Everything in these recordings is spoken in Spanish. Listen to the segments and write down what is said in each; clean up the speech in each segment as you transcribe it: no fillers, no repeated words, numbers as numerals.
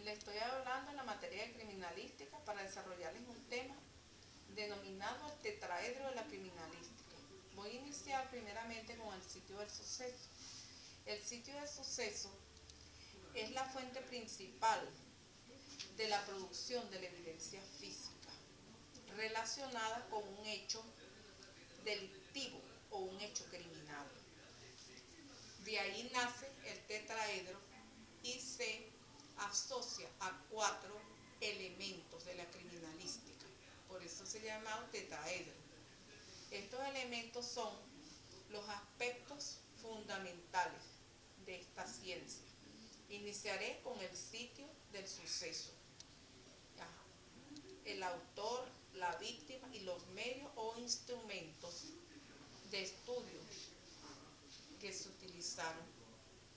Le estoy hablando en la materia de criminalística para desarrollarles un tema denominado el tetraedro de la criminalística. Voy a iniciar primeramente con el sitio del suceso. El sitio del suceso es la fuente principal de la producción de la evidencia física relacionada con un hecho delictivo o un hecho criminal. De ahí nace el tetraedro y se asocia a 4 elementos de la criminalística. Por eso se llama tetraedro. Estos elementos son los aspectos fundamentales de esta ciencia. Iniciaré con el sitio del suceso. El autor, la víctima y los medios o instrumentos de estudio que se utilizaron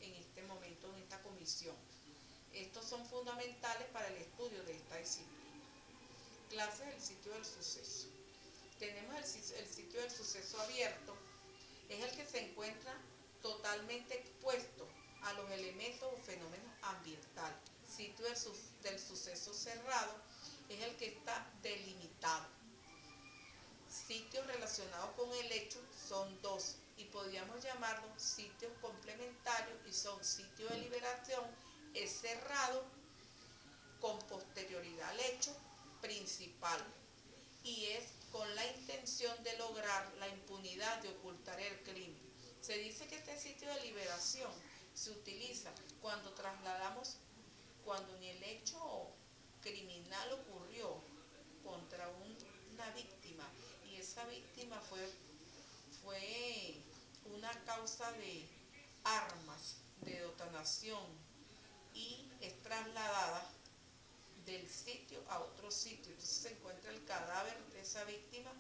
en este momento en esta comisión. Estos son fundamentales para el estudio de esta disciplina. Clases del sitio del suceso. Tenemos el sitio del suceso abierto, es el que se encuentra totalmente expuesto a los elementos o fenómenos ambientales. Sitio del suceso cerrado es el que está delimitado. Sitios relacionados con el hecho son 2 y podríamos llamarlos sitios complementarios y son sitio de liberación, es cerrado con posterioridad al hecho principal y es con la intención de lograr la impunidad de ocultar el crimen. Se dice que este sitio de liberación se utiliza cuando trasladamos, cuando ni el hecho criminal ocurrió contra una víctima y esa víctima fue una causa de armas, de detonación y es trasladada del sitio a otro sitio. Entonces se encuentra el cadáver de esa víctima,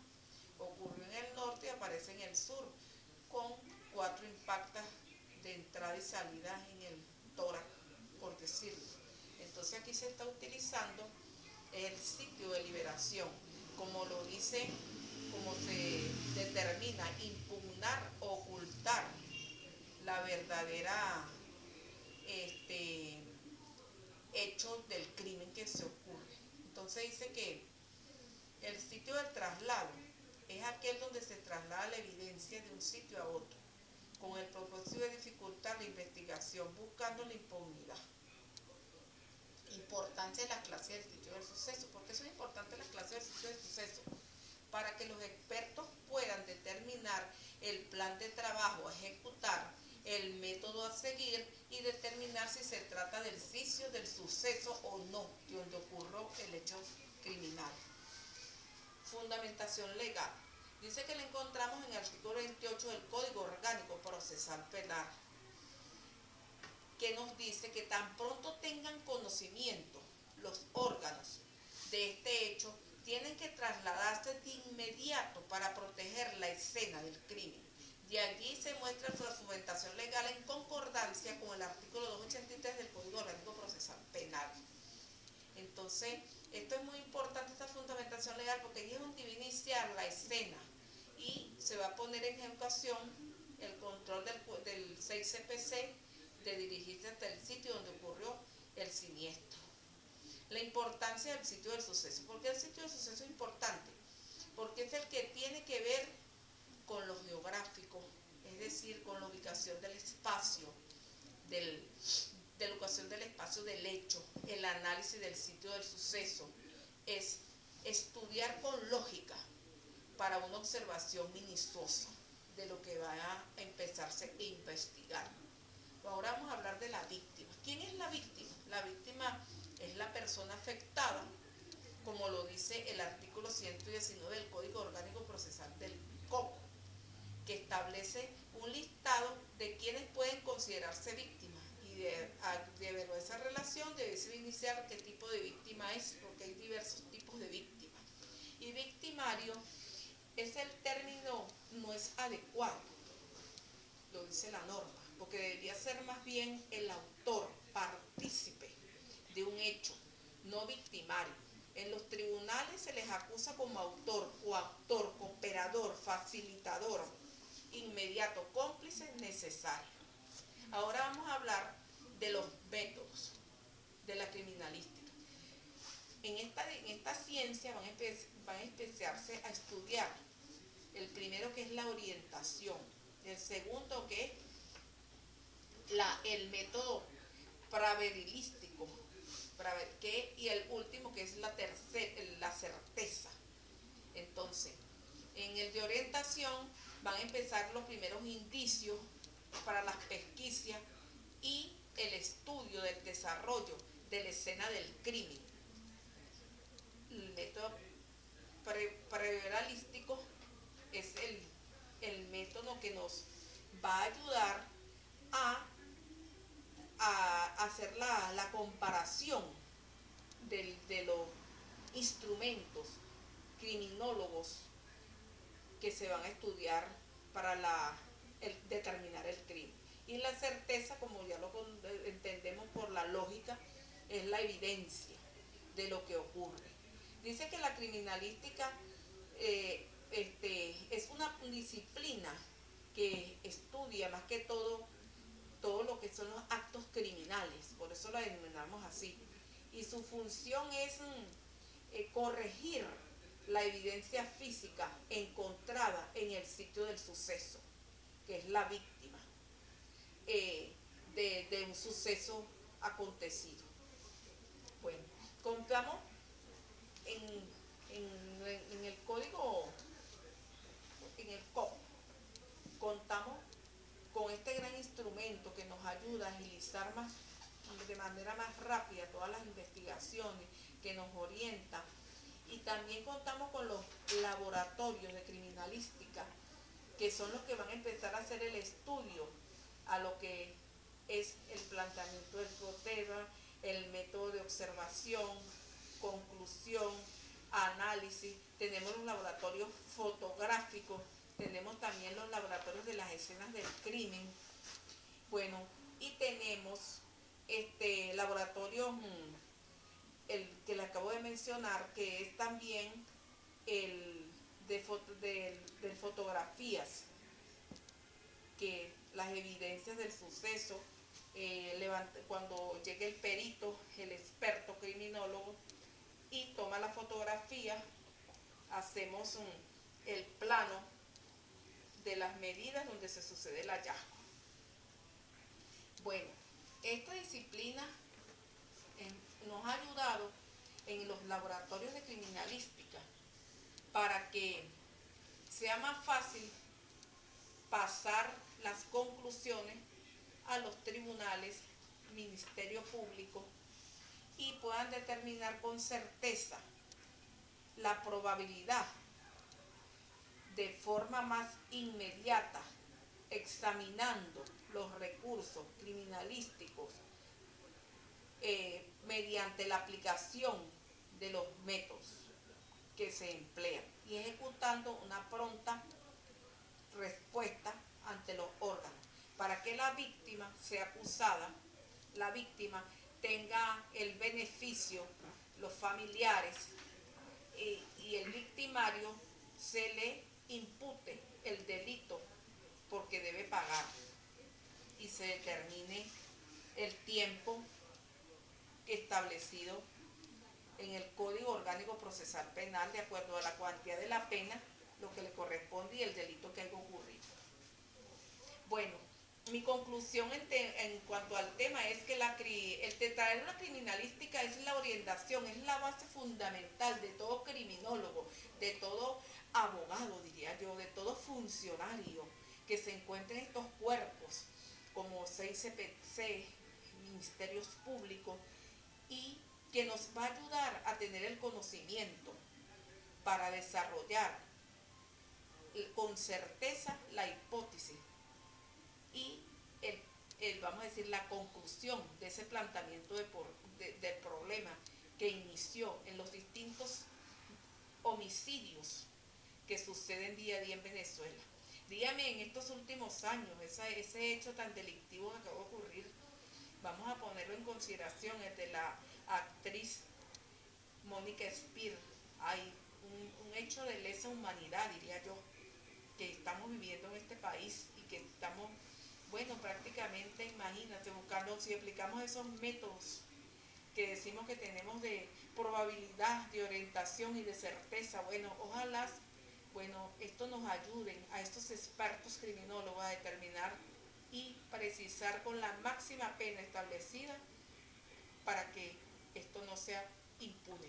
ocurrió en el norte y aparece en el sur, con 4 impactos de entrada y salida en el tórax, por decirlo. Entonces aquí se está utilizando el sitio de liberación, como lo dice, como se determina, impugnar o ocultar la verdadera hecho del crimen que se ocurre. Entonces dice que el sitio del traslado es aquel donde se traslada la evidencia de un sitio a otro, con el propósito de dificultar la investigación, buscando la impunidad. Importancia de la clase del sitio del suceso. ¿Por qué son importantes las clases del sitio del suceso? Para que los expertos puedan determinar el plan de trabajo a ejecutar, el método a seguir y determinar si se trata del sitio del suceso o no, donde ocurrió el hecho criminal. Fundamentación legal. Dice que la encontramos en el artículo 28 del Código Orgánico Procesal Penal, que nos dice que tan pronto tengan conocimiento los órganos de este hecho, tienen que trasladarse de inmediato para proteger la escena del crimen. De allí se muestra su fundamentación legal en concordancia con el artículo 283 del Código Orgánico Procesal Penal. Entonces, esto es muy importante, esta fundamentación legal, porque allí es donde va a iniciar la escena y se va a poner en ejecución el control del 6CPC de dirigirse hasta el sitio donde ocurrió el siniestro. La importancia del sitio del suceso. ¿Por qué el sitio del suceso es importante? Porque es el que tiene que ver con lo geográfico, es decir, con la ubicación del espacio, de la ubicación del espacio del hecho, el análisis del sitio del suceso. Es estudiar con lógica para una observación minuciosa de lo que va a empezarse a investigar. Ahora vamos a hablar de la víctima. ¿Quién es la víctima? La víctima es la persona afectada, como lo dice el artículo 119 del Código Orgánico Procesal del COPO, que establece un listado de quienes pueden considerarse víctimas y de ver esa relación debe iniciar qué tipo de víctima es, porque hay diversos tipos de víctimas. Y victimario es el término, no es adecuado, lo dice la norma, porque debería ser más bien el autor, partícipe de un hecho, no victimario. En los tribunales se les acusa como autor, coautor, cooperador, facilitador, inmediato, cómplice, necesario. Ahora vamos a hablar de los métodos de la criminalística. la orientación. El segundo, que es el método praverilístico, y el último, que es la certeza. Entonces, en el de orientación van a empezar los primeros indicios para las pesquisas y el estudio del desarrollo de la escena del crimen. El método praveralístico es el método que nos va a ayudar a hacer la comparación de los instrumentos criminólogos que se van a estudiar para determinar el crimen. Y la certeza, como ya lo entendemos por la lógica, es la evidencia de lo que ocurre. Dice que la criminalística es una disciplina que estudia más que todo lo que son los actos criminales, por eso la denominamos así. Y su función es corregir la evidencia física encontrada en el sitio del suceso, que es la víctima de un suceso acontecido. Bueno, contamos en el código, en el COP, contamos con este gran instrumento que nos ayuda a agilizar de manera más rápida todas las investigaciones, que nos orienta. Y también contamos con los laboratorios de criminalística, que son los que van a empezar a hacer el estudio a lo que es el planteamiento del proteba, el método de observación, conclusión, análisis. Tenemos los laboratorios fotográficos, tenemos también los laboratorios de las escenas del crimen. Bueno, y tenemos laboratorios, el que le acabo de mencionar, que es también el de fotografías, que las evidencias del suceso, cuando llegue el perito, el experto criminólogo, y toma la fotografía, hacemos el plano de las medidas donde se sucede el hallazgo. Bueno, esta disciplina nos ha ayudado en los laboratorios de criminalística para que sea más fácil pasar las conclusiones a los tribunales, Ministerio Público, y puedan determinar con certeza la probabilidad de forma más inmediata, examinando los recursos criminalísticos mediante la aplicación de los métodos que se emplean y ejecutando una pronta respuesta ante los órganos, para que la víctima sea acusada, la víctima tenga el beneficio, los familiares y el victimario se le impute el delito porque debe pagar y se determine el tiempo establecido en el Código Orgánico Procesal Penal de acuerdo a la cuantía de la pena, lo que le corresponde y el delito que haya ocurrido. Bueno, mi conclusión en cuanto al tema es que el traer una criminalística es la orientación, es la base fundamental de todo criminólogo, de todo abogado, diría yo, de todo funcionario que se encuentre en estos cuerpos como CICPC, ministerios públicos, y que nos va a ayudar a tener el conocimiento para desarrollar con certeza la hipótesis y vamos a decir, la conclusión de ese planteamiento del problema que inició en los distintos homicidios que suceden día a día en Venezuela. Dígame, en estos últimos años, ese hecho tan delictivo que acaba de ocurrir, vamos a ponerlo en consideración, el de la actriz Mónica Spear. Hay un hecho de lesa humanidad, diría yo, que estamos viviendo en este país y que estamos, bueno, prácticamente, imagínate, buscando, si aplicamos esos métodos que decimos que tenemos de probabilidad, de orientación y de certeza, bueno, ojalá bueno, esto nos ayude a estos expertos criminólogos a determinar y precisar con la máxima pena establecida para que esto no sea impune.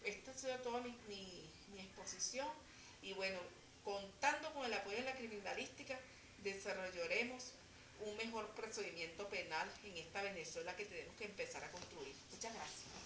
Esta ha sido toda mi exposición y bueno, contando con el apoyo de la criminalística, desarrollaremos un mejor procedimiento penal en esta Venezuela que tenemos que empezar a construir. Muchas gracias.